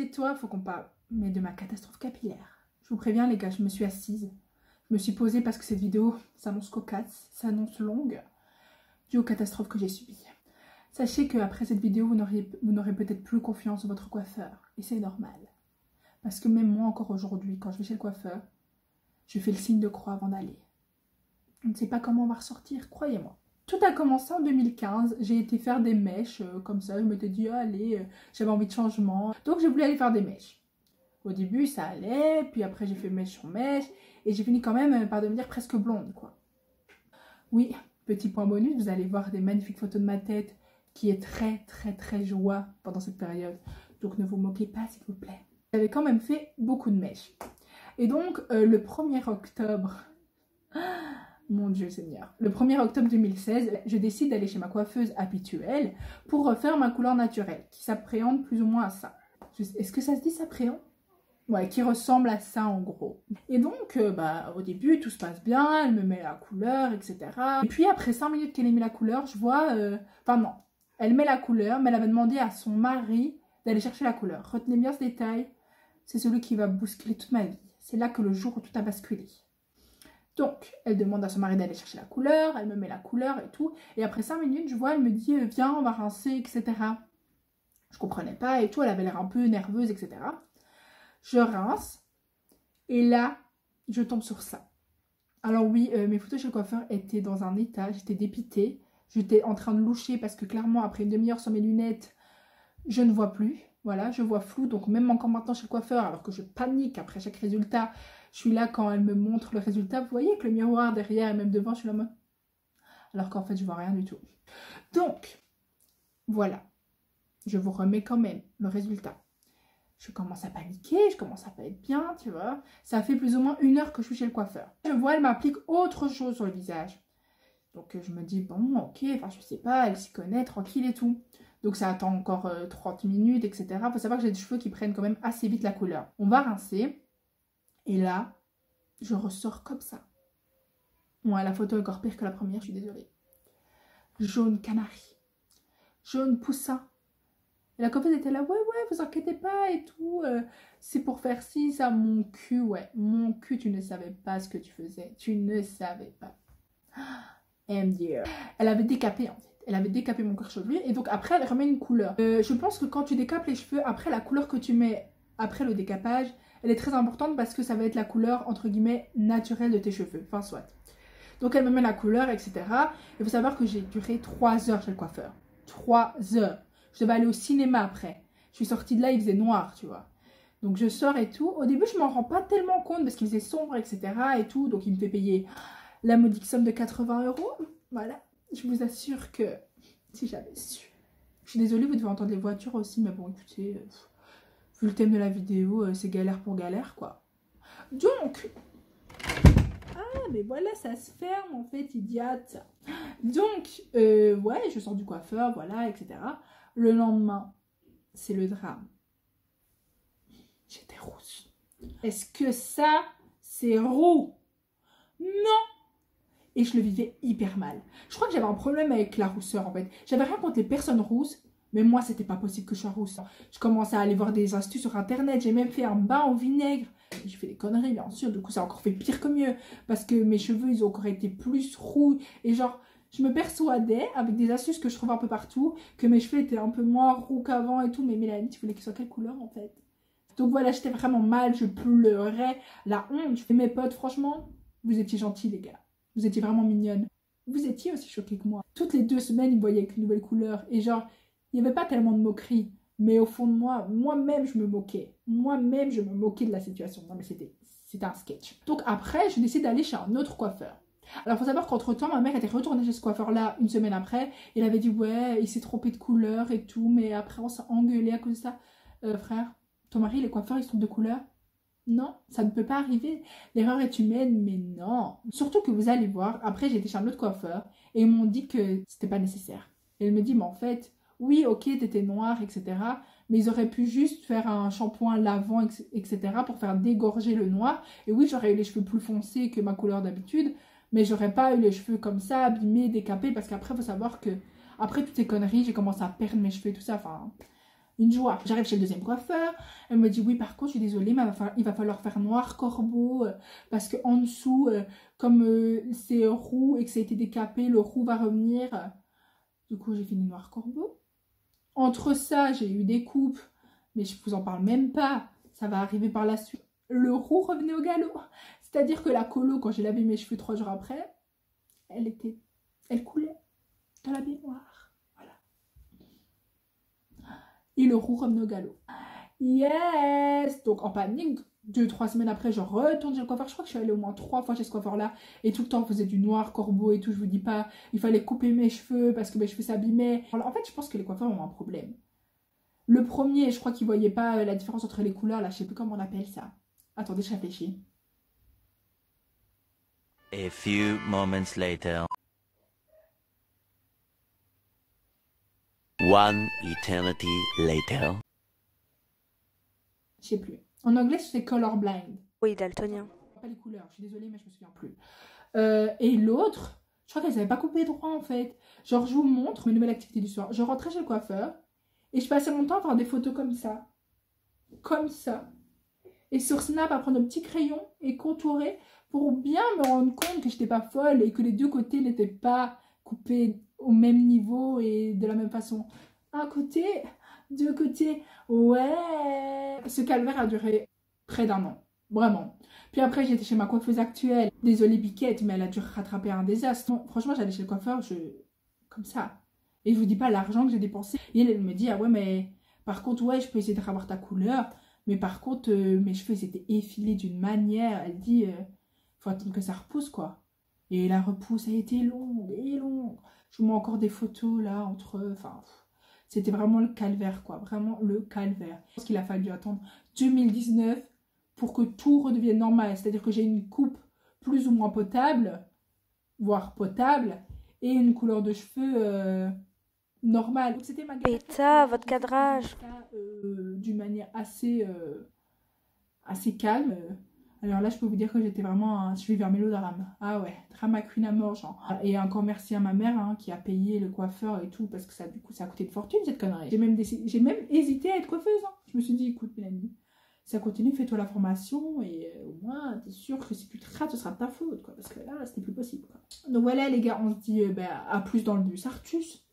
tais-toi, faut qu'on parle. Mais de ma catastrophe capillaire. Je vous préviens les gars, je me suis assise. Je me suis posée parce que cette vidéo s'annonce cocasse, s'annonce longue, due aux catastrophes que j'ai subies. Sachez qu'après cette vidéo, vous n'aurez peut-être plus confiance en votre coiffeur. Et c'est normal. Parce que même moi, encore aujourd'hui, quand je vais chez le coiffeur, je fais le signe de croix avant d'aller. On ne sait pas comment on va ressortir, croyez-moi. Tout a commencé en 2015, j'ai été faire des mèches, comme ça, je m'étais dit, allez, j'avais envie de changement. Donc j'ai voulu aller faire des mèches. Au début, ça allait, puis après j'ai fait mèche sur mèche, et j'ai fini quand même par devenir presque blonde, quoi. Oui, petit point bonus, vous allez voir des magnifiques photos de ma tête, qui est très joie pendant cette période. Donc ne vous moquez pas, s'il vous plaît. J'avais quand même fait beaucoup de mèches. Et donc, le 1er octobre... Mon Dieu Seigneur. Le 1er octobre 2016, je décide d'aller chez ma coiffeuse habituelle pour refaire ma couleur naturelle, qui s'appréhende plus ou moins à ça. Est-ce que ça se dit s'appréhende? Ouais, qui ressemble à ça en gros. Et donc, au début, tout se passe bien, elle me met la couleur, etc. Et puis après 5 minutes qu'elle ait mis la couleur, je vois... Enfin non, elle met la couleur, mais elle avait demandé à son mari d'aller chercher la couleur. Retenez bien ce détail, c'est celui qui va bousculer toute ma vie. C'est là que le jour où tout a basculé. Donc, elle demande à son mari d'aller chercher la couleur, elle me met la couleur et tout. Et après 5 minutes, je vois, elle me dit, viens, on va rincer, etc. Je comprenais pas et tout, elle avait l'air un peu nerveuse, etc. Je rince, et là, je tombe sur ça. Alors oui, mes photos chez le coiffeur étaient dans un état, j'étais dépitée. J'étais en train de loucher parce que clairement, après une demi-heure sur mes lunettes, je ne vois plus. Voilà, je vois flou, donc même encore maintenant chez le coiffeur, alors que je panique après chaque résultat, je suis là quand elle me montre le résultat. Vous voyez que le miroir derrière et même devant, je suis là, alors qu'en fait, je vois rien du tout. Donc, voilà, je vous remets quand même le résultat. Je commence à paniquer, je commence à pas être bien, tu vois. Ça fait plus ou moins 1 heure que je suis chez le coiffeur. Je vois, elle m'applique autre chose sur le visage. Donc, je me dis, bon, ok, enfin, je sais pas, elle s'y connaît, tranquille et tout. Donc ça attend encore 30 minutes, etc. Il faut savoir que j'ai des cheveux qui prennent quand même assez vite la couleur. On va rincer. Et là, je ressors comme ça. Ouais, la photo est encore pire que la première, je suis désolée. Jaune canari. Jaune poussin. Et la copine était là, ouais, vous inquiétez pas et tout. C'est pour faire ci, ça, mon cul, ouais. Mon cul, tu ne savais pas ce que tu faisais. Tu ne savais pas. MDR. Elle avait décapé en fait. Elle avait décapé mon cuir chevelu et donc après elle remet une couleur. Je pense que quand tu décapes les cheveux, après la couleur que tu mets après le décapage, elle est très importante parce que ça va être la couleur entre guillemets naturelle de tes cheveux. Enfin soit. Donc elle me met la couleur, etc. Il faut savoir que j'ai duré 3 heures chez le coiffeur. 3 heures. Je devais aller au cinéma après. Je suis sortie de là, il faisait noir, tu vois. Donc je sors et tout. Au début je m'en rends pas tellement compte parce qu'il faisait sombre, etc. et tout. Donc il me fait payer la modique somme de 80 €. Voilà. Je vous assure que si j'avais su. Je suis désolée, vous devez entendre les voitures aussi, mais bon, écoutez, vu le thème de la vidéo, c'est galère pour galère, quoi. Donc, ah, mais voilà, ça se ferme, en fait, idiote. Donc, ouais, je sors du coiffeur, voilà, etc. Le lendemain, c'est le drame. J'étais rousse. Est-ce que ça, c'est roux? Non! Et je le vivais hyper mal. Je crois que j'avais un problème avec la rousseur en fait. J'avais rien contre les personnes rousses, mais moi c'était pas possible que je sois rousse. Je commençais à aller voir des astuces sur internet, j'ai même fait un bain au vinaigre. J'ai fait des conneries bien sûr, du coup ça a encore fait pire que mieux. Parce que mes cheveux ils ont encore été plus roux. Et genre, je me persuadais avec des astuces que je trouve un peu partout, que mes cheveux étaient un peu moins roux qu'avant et tout. Mais Mélanie, tu voulais qu'ils soient quelle couleur en fait? Donc voilà, j'étais vraiment mal, je pleurais, la honte. Et mes potes, franchement, vous étiez gentils les gars. Vous étiez vraiment mignonne. Vous étiez aussi choqués que moi. Toutes les 2 semaines, ils me voyaient avec une nouvelle couleur. Et genre, il n'y avait pas tellement de moquerie. Mais au fond de moi, moi-même, je me moquais. Moi-même, je me moquais de la situation. Non, mais c'était un sketch. Donc après, je décide d'aller chez un autre coiffeur. Alors, il faut savoir qu'entre-temps, ma mère était retournée chez ce coiffeur-là 1 semaine après. Et elle avait dit, ouais, il s'est trompé de couleur et tout. Mais après, on s'est engueulé à cause de ça. Frère, ton mari, les coiffeurs, ils se trompent de couleur? Non, ça ne peut pas arriver. L'erreur est humaine, mais non. Surtout que vous allez voir, après j'ai été chez un autre coiffeur et ils m'ont dit que c'était pas nécessaire. Et elle me dit, mais en fait, oui, ok, t'étais noire, etc. Mais ils auraient pu juste faire un shampoing lavant, etc. pour faire dégorger le noir. Et oui, j'aurais eu les cheveux plus foncés que ma couleur d'habitude, mais j'aurais pas eu les cheveux comme ça, abîmés, décapés, parce qu'après, il faut savoir que, après toutes ces conneries, j'ai commencé à perdre mes cheveux et tout ça, enfin... une joie. J'arrive chez le deuxième coiffeur, elle me dit oui par contre je suis désolée mais il va falloir faire noir corbeau parce que en dessous comme c'est roux et que ça a été décapé, le roux va revenir. Du coup j'ai fini noir corbeau. Entre ça j'ai eu des coupes mais je vous en parle même pas, ça va arriver par la suite. Le roux revenait au galop, c'est-à-dire que la colo quand j'ai lavé mes cheveux 3 jours après, elle coulait dans la baignoire. Voilà. Et le roux revenait au galop. Yes! Donc en panique, 2-3 semaines après, je retourne chez le coiffeur. Je crois que je suis allée au moins 3 fois chez ce coiffeur-là. Et tout le temps, on faisait du noir corbeau et tout. Je vous dis pas, il fallait couper mes cheveux parce que mes cheveux s'abîmaient. En fait, je pense que les coiffeurs ont un problème. Le premier, je crois qu'ils voyaient pas la différence entre les couleurs. Là, je sais plus comment on appelle ça. Attendez, je réfléchis. A few moments later. One eternity later. Je sais plus. En anglais, c'est colorblind. Oui, daltonien. Pas les couleurs, je suis désolée, mais je me souviens plus. Et l'autre, je crois qu'elles n'avaient pas coupé droit en fait. Genre, je vous montre mes nouvelles activités du soir. Je rentrais chez le coiffeur et je passais mon temps à faire des photos comme ça. Comme ça. Et sur Snap, à prendre un petit crayon et contourer pour bien me rendre compte que je n'étais pas folle et que les deux côtés n'étaient pas coupés au même niveau et de la même façon. Un côté, deux côtés, ouais. Ce calvaire a duré près d'1 an, vraiment. Puis après, j'étais chez ma coiffeuse actuelle. Désolée Biquette, mais elle a dû rattraper un désastre. Franchement, j'allais chez le coiffeur, comme ça. Et je vous dis pas l'argent que j'ai dépensé. Et elle me dit, ah ouais, mais par contre, ouais, je peux essayer de revoir ta couleur. Mais par contre, mes cheveux, ils étaient effilés d'une manière. Elle dit, faut attendre que ça repousse, quoi. Et la repousse a été longue et longue. Je vous mets encore des photos, là, enfin, c'était vraiment le calvaire, quoi. Vraiment le calvaire. Je pense qu'il a fallu attendre 2019 pour que tout redevienne normal. C'est-à-dire que j'ai une coupe plus ou moins potable, voire potable, et une couleur de cheveux normale. C'était ma Et ça, votre cadrage. d'une manière assez calme. Alors là, je peux vous dire que j'étais vraiment suivie vers mélodrame. Ah ouais, drama queen à mort, genre. Et encore merci à ma mère hein, qui a payé le coiffeur et tout, parce que ça, du coup, ça a coûté de fortune cette connerie. J'ai même hésité à être coiffeuse. Hein. Je me suis dit, écoute, Mélanie, ça continue, fais-toi la formation et au moins, t'es sûre que si tu te rates, ce sera de ta faute, quoi. Parce que là, c'était plus possible, quoi. Donc voilà, les gars, on se dit à plus dans le bus Artus.